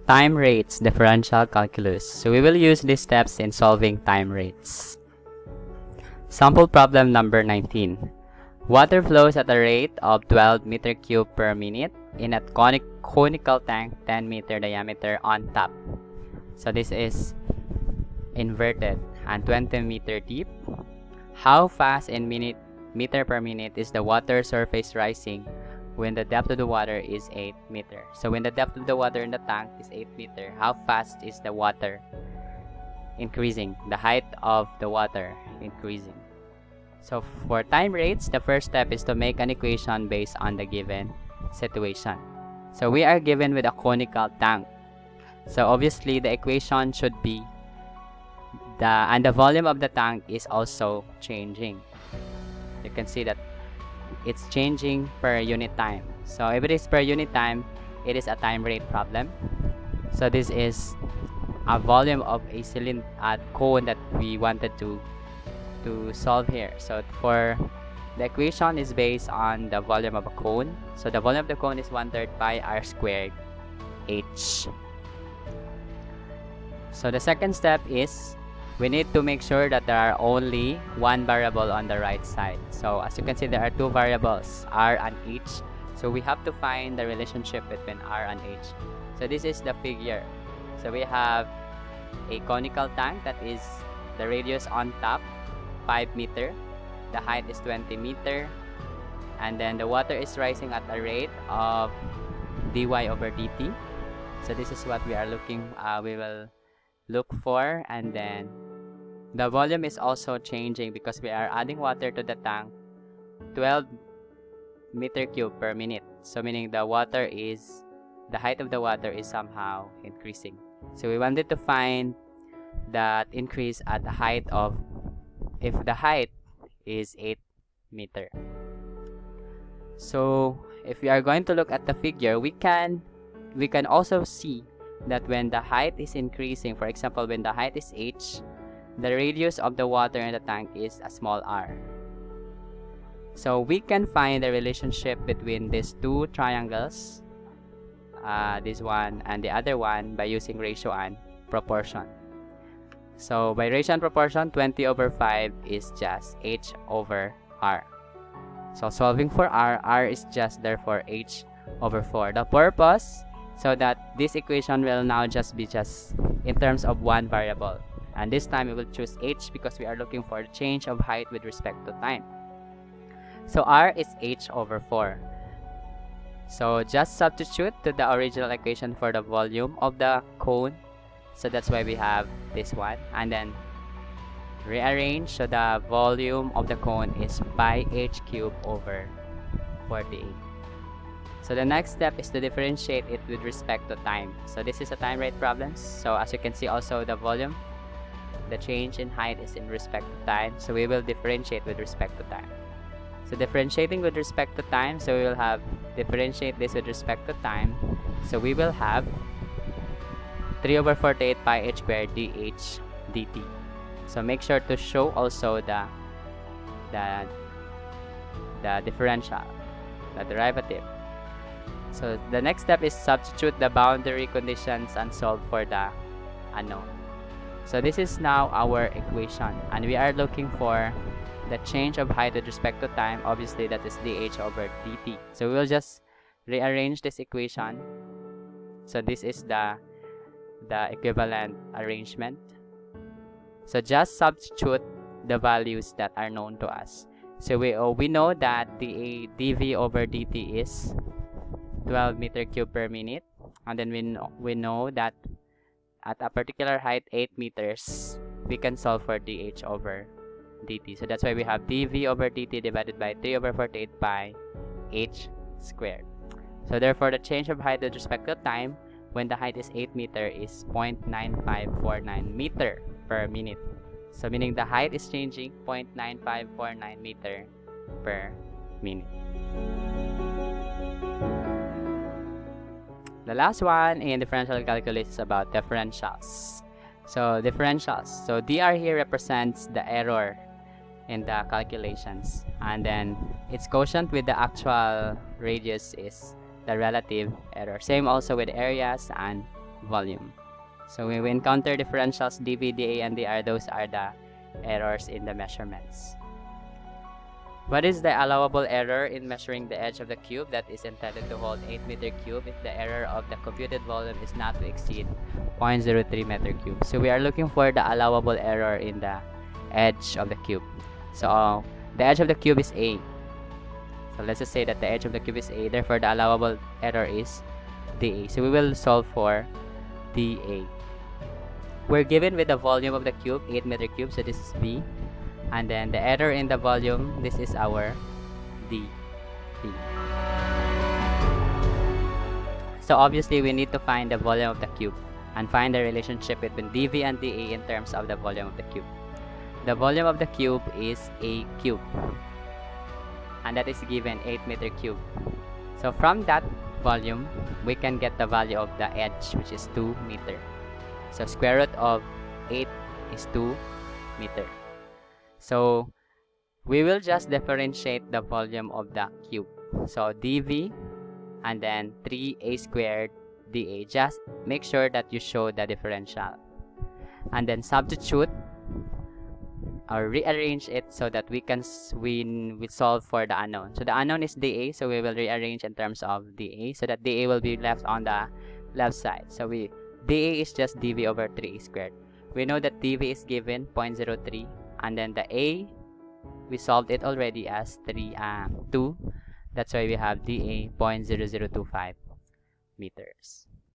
Time rates differential calculus. So we will use these steps in solving time rates. Sample problem number 19. Water flows at a rate of 12 meter cube per minute in a conical tank 10 meter diameter on top. So this is inverted and 20 meter deep. How fast in meter per minute is the water surface rising when the depth of the water is 8 meter? So when the depth of the water in the tank is 8 meter, how fast is the water increasing? The height of the water increasing. So for time rates, the first step is to make an equation based on the given situation. So we are given with a conical tank. So obviously the equation should be the volume of the tank is also changing. You can see that it's changing per unit time. So if it is per unit time, it is a time rate problem. So this is a volume of a cone that we wanted to solve here. So for the equation is based on the volume of a cone. So the volume of the cone is 1/3 pi r squared h. So the second step is we need to make sure that there are only one variable on the right side. So as you can see, there are two variables, r and h. So we have to find the relationship between r and h. So this is the figure. So we have a conical tank that is the radius on top 5 meter, the height is 20 meter, and then the water is rising at a rate of dy over dt. So this is what we will look for, and then the volume is also changing because we are adding water to the tank, 12 meter cube per minute. So meaning the height of the water is somehow increasing. So we wanted to find that increase at the height of, if the height is 8 meter. So if we are going to look at the figure, we can also see that when the height is increasing, for example, when the height is h, the radius of the water in the tank is a small r. So we can find the relationship between these two triangles, this one and the other one, by using ratio and proportion. So by ratio and proportion, 20 over 5 is just h over r. So solving for r is just therefore h over 4. The purpose, so that this equation will now just be in terms of one variable. And this time we will choose h because we are looking for the change of height with respect to time. So r is h over 4. So just substitute to the original equation for the volume of the cone. So that's why we have this one. And then rearrange, so the volume of the cone is pi h cubed over 48. So the next step is to differentiate it with respect to time. So this is a time rate problem. So as you can see also, the volume, the change in height is in respect to time. So we will differentiate with respect to time. So differentiating with respect to time, so we will have differentiate this with respect to time. So we will have 3 over 48 pi h squared dh dt. So make sure to show also the differential, the derivative. So the next step is substitute the boundary conditions and solve for the unknown. So this is now our equation, and we are looking for the change of height with respect to time. Obviously that is dh over dt. So we will just rearrange this equation. So this is the equivalent arrangement. So just substitute the values that are known to us. So we know that the dv over dt is 12 meter cube per minute, and then we know that at a particular height 8 meters, we can solve for dh over dt. So that's why we have dv over dt divided by 3 over 48 pi h squared. So therefore the change of height with respect to time when the height is 8 meter is 0.9549 meter per minute. So meaning the height is changing 0.9549 meter per minute. The last one in differential calculus is about differentials. So differentials. So dr here represents the error in the calculations, and then its quotient with the actual radius is the relative error. Same also with areas and volume. So when we encounter differentials dV, dA, and dr, those are the errors in the measurements. What is the allowable error in measuring the edge of the cube that is intended to hold 8 meter cube if the error of the computed volume is not to exceed 0.03 meter cube? So we are looking for the allowable error in the edge of the cube. So the edge of the cube is A. So let's just say that the edge of the cube is A, therefore the allowable error is dA. So we will solve for dA. We're given with the volume of the cube, 8 meter cube, so this is V. And then the error in the volume, this is our D. So obviously we need to find the volume of the cube and find the relationship between dV and dA in terms of the volume of the cube. The volume of the cube is A cube, and that is given 8 meter cube. So from that volume, we can get the value of the edge, which is 2 meter. So square root of 8 is 2 meter. So we will just differentiate the volume of the cube. So dV and then 3a squared dA. Just make sure that you show the differential. And then substitute or rearrange it so that we can solve for the unknown. So the unknown is dA, so we will rearrange in terms of dA so that dA will be left on the left side. So dA is just dV over 3a squared. We know that dV is given 0.03, and then the A, we solved it already as 2. That's why we have dA 0.0025 meters.